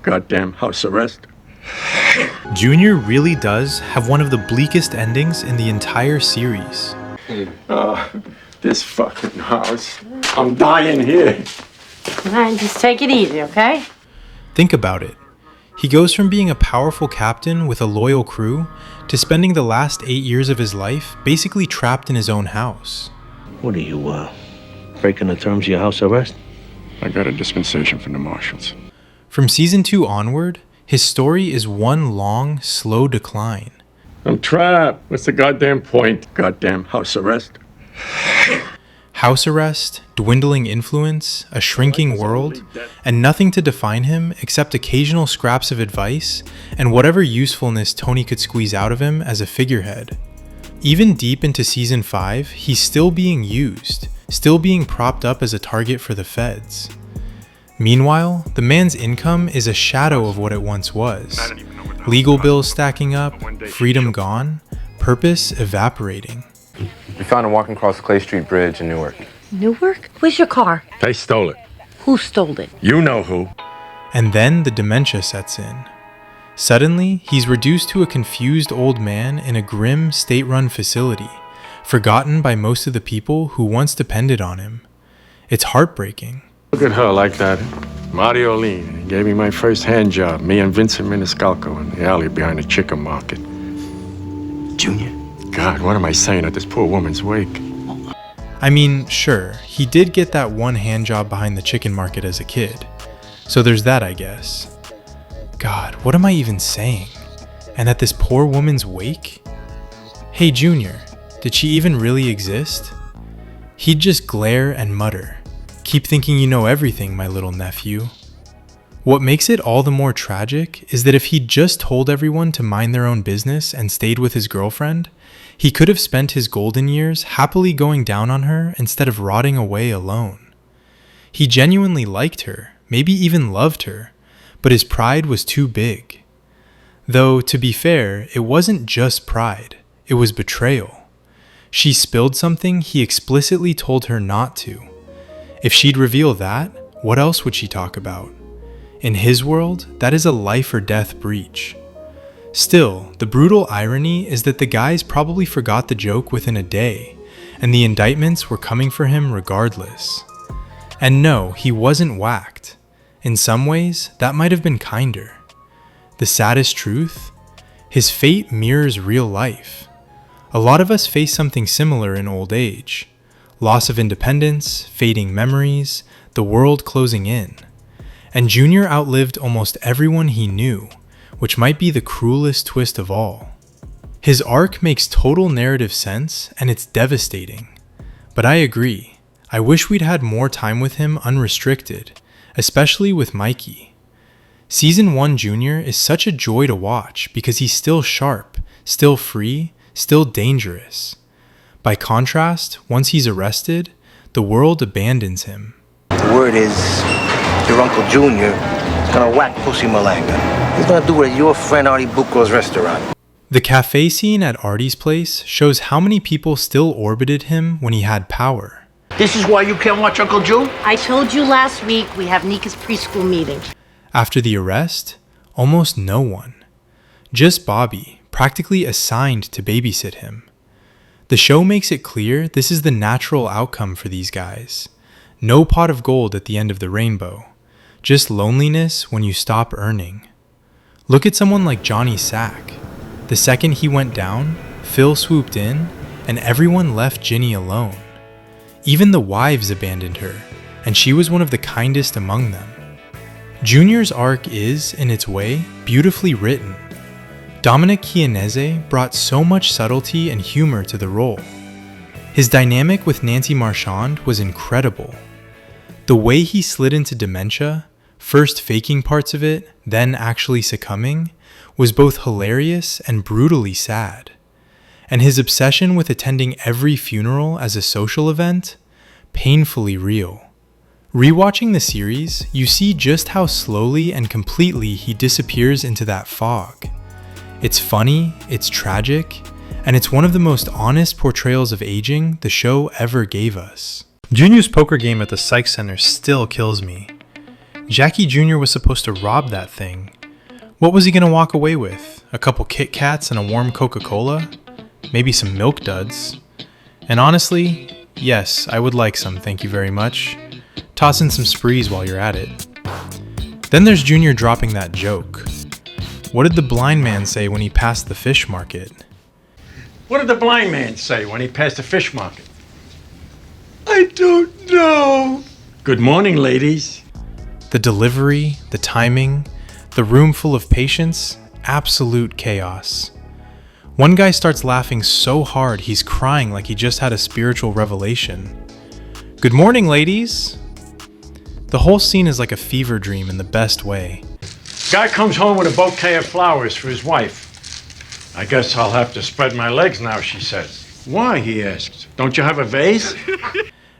goddamn house arrest. Junior really does have one of the bleakest endings in the entire series. This fucking house. I'm dying here. Alright, just take it easy, okay? Think about it. He goes from being a powerful captain with a loyal crew to spending the last 8 years of his life basically trapped in his own house. What are you, breaking the terms of your house arrest? I got a dispensation from the marshals. From season 2 onward, his story is one long, slow decline. I'm trapped. What's the goddamn point? Goddamn house arrest. House arrest, dwindling influence, a shrinking world, and nothing to define him except occasional scraps of advice and whatever usefulness Tony could squeeze out of him as a figurehead. Even deep into season 5, he's still being used, still being propped up as a target for the feds. Meanwhile, the man's income is a shadow of what it once was. Legal bills stacking up, freedom gone, purpose evaporating. We found him walking across Clay Street Bridge in Newark. Newark? Where's your car? They stole it. Who stole it? You know who. And then the dementia sets in. Suddenly, he's reduced to a confused old man in a grim, state-run facility, forgotten by most of the people who once depended on him. It's heartbreaking. Look at her like that. Mario Lean. He gave me my first hand job. Me and Vincent Miniscalco in the alley behind the chicken market. Junior? God, what am I saying at this poor woman's wake? I mean, sure, he did get that one hand job behind the chicken market as a kid. So there's that, I guess. God, what am I even saying? And at this poor woman's wake? Hey, Junior, did she even really exist? He'd just glare and mutter, "Keep thinking you know everything, my little nephew." What makes it all the more tragic is that if he'd just told everyone to mind their own business and stayed with his girlfriend, he could have spent his golden years happily going down on her instead of rotting away alone. He genuinely liked her, maybe even loved her, but his pride was too big. Though, to be fair, it wasn't just pride, it was betrayal. She spilled something he explicitly told her not to. If she'd reveal that, what else would she talk about? In his world, that is a life or death breach. Still, the brutal irony is that the guys probably forgot the joke within a day, and the indictments were coming for him regardless. And no, he wasn't whacked. In some ways, that might have been kinder. The saddest truth? His fate mirrors real life. A lot of us face something similar in old age. Loss of independence, fading memories, the world closing in. And Junior outlived almost everyone he knew, which might be the cruelest twist of all. His arc makes total narrative sense, and it's devastating. But I agree, I wish we'd had more time with him unrestricted, especially with Mikey. Season 1 Junior is such a joy to watch because he's still sharp, still free, still dangerous. By contrast, once he's arrested, the world abandons him. The word is, your Uncle Junior is gonna whack Pussy Malanga. He's gonna do it at your friend Artie Bucco's restaurant. The cafe scene at Artie's place shows how many people still orbited him when he had power. This is why you can't watch Uncle June? I told you last week we have Nika's preschool meeting. After the arrest, almost no one. Just Bobby, practically assigned to babysit him. The show makes it clear this is the natural outcome for these guys. No pot of gold at the end of the rainbow. Just loneliness when you stop earning. Look at someone like Johnny Sack. The second he went down, Phil swooped in, and everyone left Ginny alone. Even the wives abandoned her, and she was one of the kindest among them. Junior's arc is, in its way, beautifully written. Dominic Chianese brought so much subtlety and humor to the role. His dynamic with Nancy Marchand was incredible. The way he slid into dementia, first faking parts of it, then actually succumbing, was both hilarious and brutally sad. And his obsession with attending every funeral as a social event, painfully real. Rewatching the series, you see just how slowly and completely he disappears into that fog. It's funny, it's tragic, and it's one of the most honest portrayals of aging the show ever gave us. Junior's poker game at the Psych Center still kills me. Jackie Jr. was supposed to rob that thing. What was he going to walk away with? A couple Kit Kats and a warm Coca-Cola? Maybe some Milk Duds? And honestly, yes, I would like some, thank you very much. Toss in some sprees while you're at it. Then there's Junior dropping that joke. What did the blind man say when he passed the fish market? What did the blind man say when he passed the fish market? I don't know. Good morning, ladies. The delivery, the timing, the room full of patience, absolute chaos. One guy starts laughing so hard he's crying like he just had a spiritual revelation. Good morning, ladies. The whole scene is like a fever dream in the best way. Guy comes home with a bouquet of flowers for his wife. I guess I'll have to spread my legs now, she says. Why, he asks. Don't you have a vase?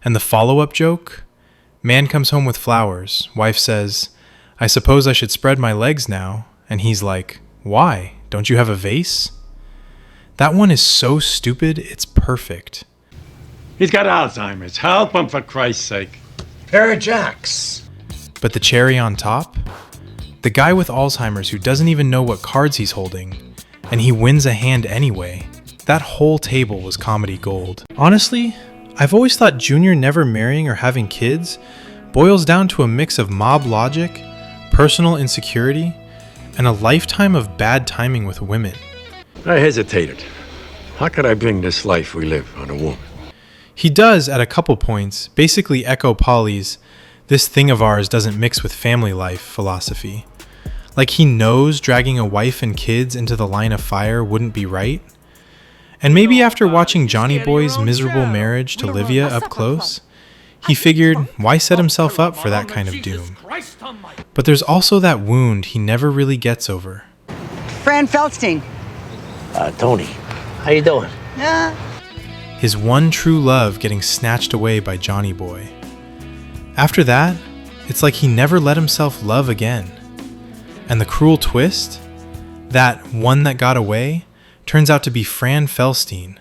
And the follow-up joke? Man comes home with flowers. Wife says, I suppose I should spread my legs now. And he's like, why? Don't you have a vase? That one is so stupid, it's perfect. He's got Alzheimer's. Help him, for Christ's sake. Pair of jacks. But the cherry on top? The guy with Alzheimer's who doesn't even know what cards he's holding, and he wins a hand anyway. That whole table was comedy gold. Honestly, I've always thought Junior never marrying or having kids boils down to a mix of mob logic, personal insecurity, and a lifetime of bad timing with women. I hesitated. How could I bring this life we live on a woman? He does, at a couple points, basically echo Polly's "this thing of ours doesn't mix with family life" philosophy. Like he knows dragging a wife and kids into the line of fire wouldn't be right. And maybe after watching Johnny Boy's miserable marriage to Livia up close, he figured, why set himself up for that kind of doom? But there's also that wound he never really gets over. Fran Feldstein. Tony, how you doing? His one true love getting snatched away by Johnny Boy. After that, it's like he never let himself love again. And the cruel twist? That one that got away turns out to be Fran Feldstein,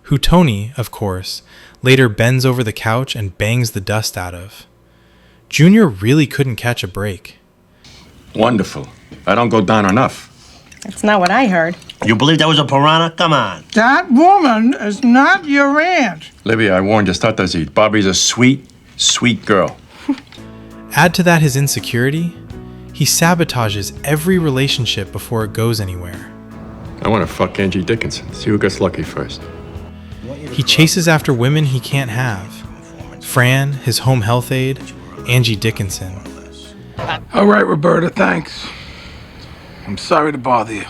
who Tony, of course, later bends over the couch and bangs the dust out of. Junior really couldn't catch a break. Wonderful. I don't go down enough. That's not what I heard. You believe that was a piranha? Come on. That woman is not your aunt. Libya, I warned you, start to eat. Bobby's a sweet, sweet girl. Add to that his insecurity, he sabotages every relationship before it goes anywhere. I want to fuck Angie Dickinson. See who gets lucky first. He chases after women he can't have. Fran, his home health aide, Angie Dickinson. All right, Roberta, thanks. I'm sorry to bother you.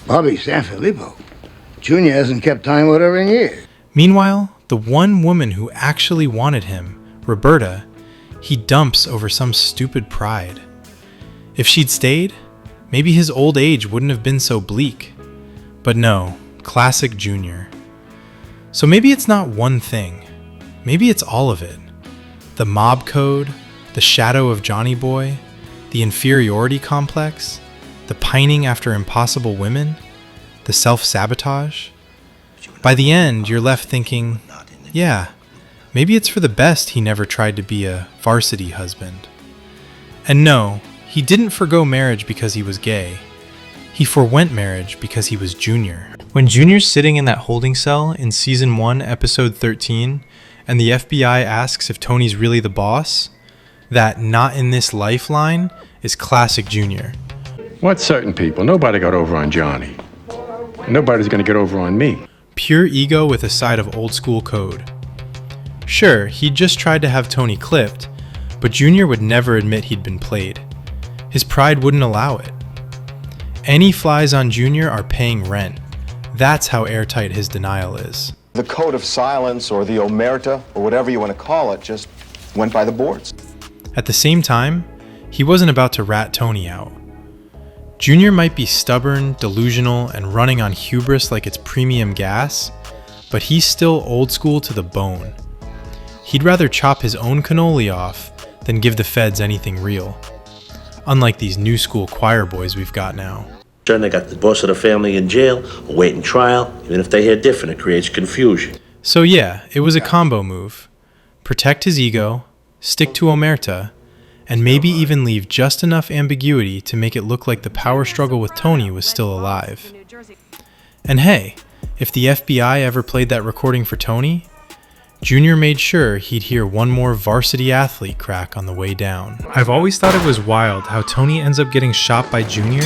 Bobby Sanfilippo. Junior hasn't kept time with her in years. Meanwhile, the one woman who actually wanted him, Roberta, he dumps over some stupid pride. If she'd stayed, maybe his old age wouldn't have been so bleak. But no, classic Junior. So maybe it's not one thing. Maybe it's all of it. The mob code, the shadow of Johnny Boy, the inferiority complex, the pining after impossible women, the self-sabotage. By the end, you're left thinking, yeah, maybe it's for the best he never tried to be a varsity husband. And no, he didn't forgo marriage because he was gay. He forwent marriage because he was Junior. When Junior's sitting in that holding cell in Season 1, Episode 13, and the FBI asks if Tony's really the boss, that "not in this life" line is classic Junior. What certain people? Nobody got over on Johnny. Nobody's gonna get over on me. Pure ego with a side of old school code. Sure, he'd just tried to have Tony clipped, but Junior would never admit he'd been played. His pride wouldn't allow it. Any flies on Junior are paying rent. That's how airtight his denial is. The code of silence, or the omerta, or whatever you want to call it, just went by the boards. At the same time, he wasn't about to rat Tony out. Junior might be stubborn, delusional, and running on hubris like it's premium gas, but he's still old school to the bone. He'd rather chop his own cannoli off than give the feds anything real. Unlike these new school choir boys we've got now. They got the boss of the family in jail, awaiting trial. Even if they hear different, it creates confusion. So yeah, it was a combo move. Protect his ego, stick to omerta, and maybe even leave just enough ambiguity to make it look like the power struggle with Tony was still alive. And hey, if the FBI ever played that recording for Tony, Junior made sure he'd hear one more varsity athlete crack on the way down. I've always thought it was wild how Tony ends up getting shot by Junior,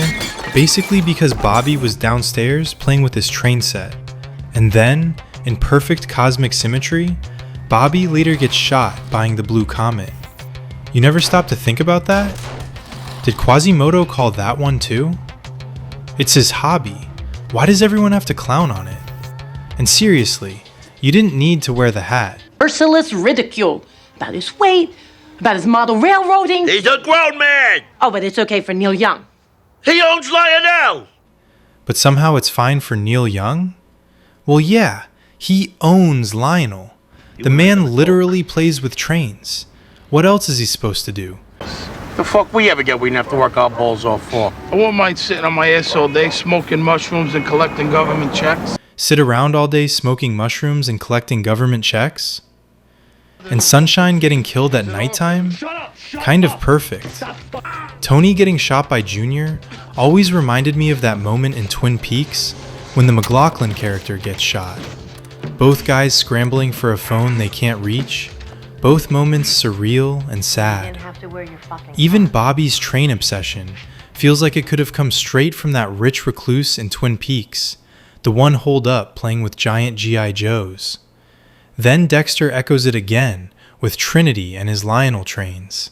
basically because Bobby was downstairs playing with his train set. And then, in perfect cosmic symmetry, Bobby later gets shot buying the Blue Comet. You never stop to think about that? Did Quasimodo call that one too? It's his hobby. Why does everyone have to clown on it? And seriously, you didn't need to wear the hat. Merciless ridicule about his weight, about his model railroading. He's a grown man. Oh, but it's okay for Neil Young. He owns Lionel. But somehow it's fine for Neil Young? Well, yeah, he owns Lionel. The man literally plays with trains. What else is he supposed to do? The fuck we ever get we didn't have to work our balls off for? I won't mind sitting on my ass all day smoking mushrooms and collecting government checks. Sit around all day smoking mushrooms and collecting government checks? And Sunshine getting killed at nighttime? Kind of perfect. Tony getting shot by Junior always reminded me of that moment in Twin Peaks when the McLaughlin character gets shot. Both guys scrambling for a phone they can't reach. Both moments surreal and sad. Even Bobby's train obsession feels like it could have come straight from that rich recluse in Twin Peaks, the one holed up playing with giant G.I. Joes. Then Dexter echoes it again with Trinity and his Lionel trains.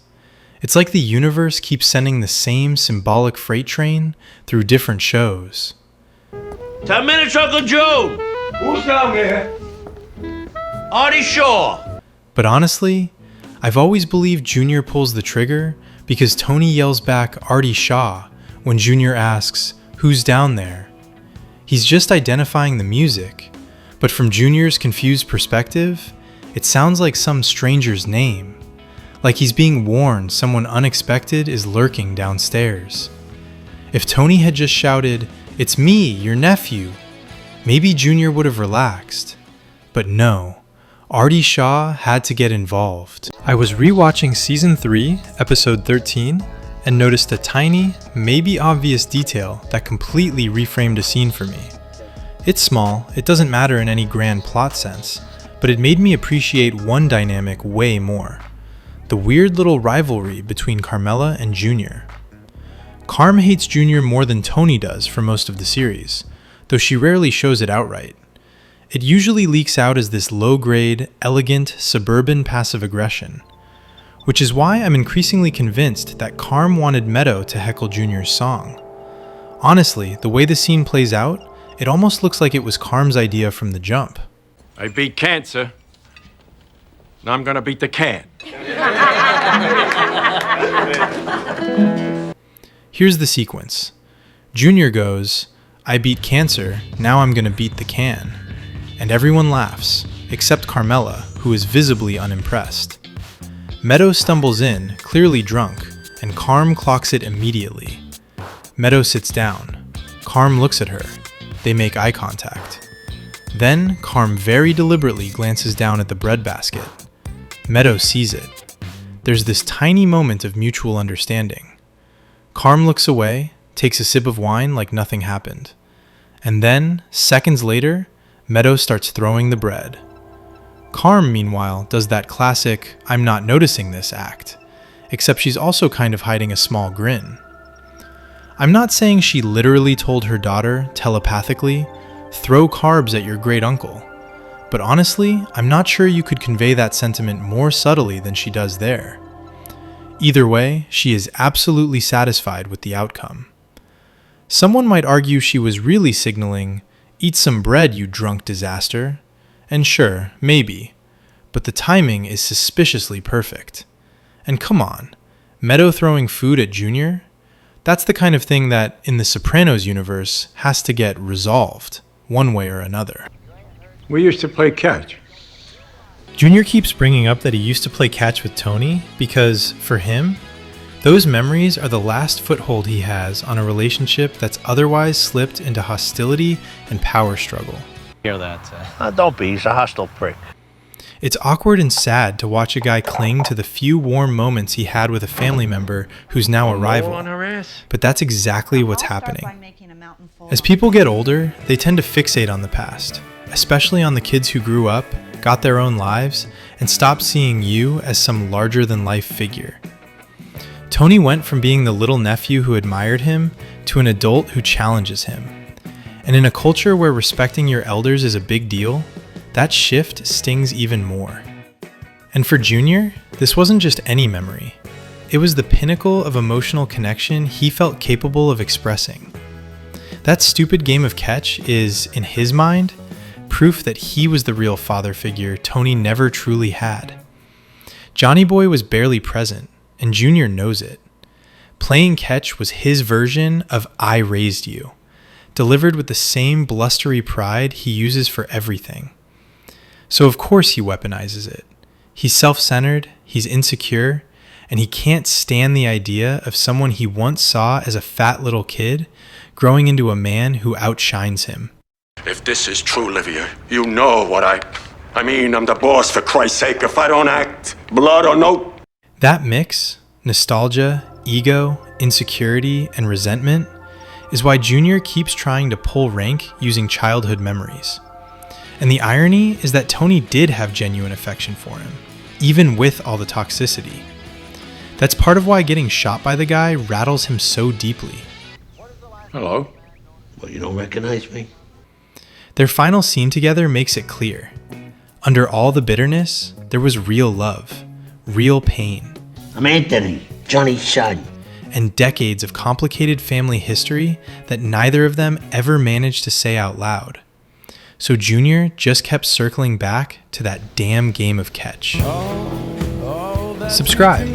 It's like the universe keeps sending the same symbolic freight train through different shows. 10 minutes, Uncle Joe. Who's down there? Artie Shaw. But honestly, I've always believed Junior pulls the trigger because Tony yells back Artie Shaw when Junior asks, "Who's down there?" He's just identifying the music, but from Junior's confused perspective, it sounds like some stranger's name, like he's being warned someone unexpected is lurking downstairs. If Tony had just shouted, "It's me, your nephew," maybe Junior would have relaxed. But no. Artie Shaw had to get involved. I was rewatching Season 3, Episode 13, and noticed a tiny, maybe obvious detail that completely reframed a scene for me. It's small, it doesn't matter in any grand plot sense, but it made me appreciate one dynamic way more. The weird little rivalry between Carmela and Junior. Carm hates Junior more than Tony does for most of the series, though she rarely shows it outright. It usually leaks out as this low-grade, elegant, suburban passive aggression, which is why I'm increasingly convinced that Carm wanted Meadow to heckle Junior's song. Honestly, the way the scene plays out, it almost looks like it was Carm's idea from the jump. I beat cancer. Now I'm gonna beat the can. Here's the sequence. Junior goes, "I beat cancer, now I'm gonna beat the can." And everyone laughs, except Carmela, who is visibly unimpressed. Meadow stumbles in, clearly drunk, and Carm clocks it immediately. Meadow sits down. Carm looks at her. They make eye contact. Then Carm very deliberately glances down at the breadbasket. Meadow sees it. There's this tiny moment of mutual understanding. Carm looks away, takes a sip of wine like nothing happened. And then, seconds later, Meadow starts throwing the bread. Carm, meanwhile, does that classic "I'm not noticing this" act, except she's also kind of hiding a small grin. I'm not saying she literally told her daughter, telepathically, "Throw carbs at your great uncle," but honestly, I'm not sure you could convey that sentiment more subtly than she does there. Either way, she is absolutely satisfied with the outcome. Someone might argue she was really signaling, "Eat some bread, you drunk disaster." And sure, maybe. But the timing is suspiciously perfect. And come on, Meadow throwing food at Junior? That's the kind of thing that, in the Sopranos universe, has to get resolved, one way or another. We used to play catch. Junior keeps bringing up that he used to play catch with Tony because, for him, those memories are the last foothold he has on a relationship that's otherwise slipped into hostility and power struggle. Hear that? Don't be. He's a hostile prick. It's awkward and sad to watch a guy cling to the few warm moments he had with a family member who's now a rival. But that's exactly what's happening. As people get older, they tend to fixate on the past, especially on the kids who grew up, got their own lives, and stopped seeing you as some larger-than-life figure. Tony went from being the little nephew who admired him to an adult who challenges him. And in a culture where respecting your elders is a big deal, that shift stings even more. And for Junior, this wasn't just any memory. It was the pinnacle of emotional connection he felt capable of expressing. That stupid game of catch is, in his mind, proof that he was the real father figure Tony never truly had. Johnny Boy was barely present, and Junior knows it. Playing catch was his version of I raised you, delivered with the same blustery pride he uses for everything. So of course he weaponizes it. He's self-centered, he's insecure, and he can't stand the idea of someone he once saw as a fat little kid growing into a man who outshines him. If this is true, Livia, you know what I mean, I'm the boss, for Christ's sake. If I don't act, blood or no... That mix, nostalgia, ego, insecurity, and resentment, is why Junior keeps trying to pull rank using childhood memories. And the irony is that Tony did have genuine affection for him, even with all the toxicity. That's part of why getting shot by the guy rattles him so deeply. Hello? Well, you don't recognize me? Their final scene together makes it clear. Under all the bitterness, there was real love, real pain. I'm Anthony, Johnny's son. And decades of complicated family history that neither of them ever managed to say out loud. So Junior just kept circling back to that damn game of catch. Subscribe.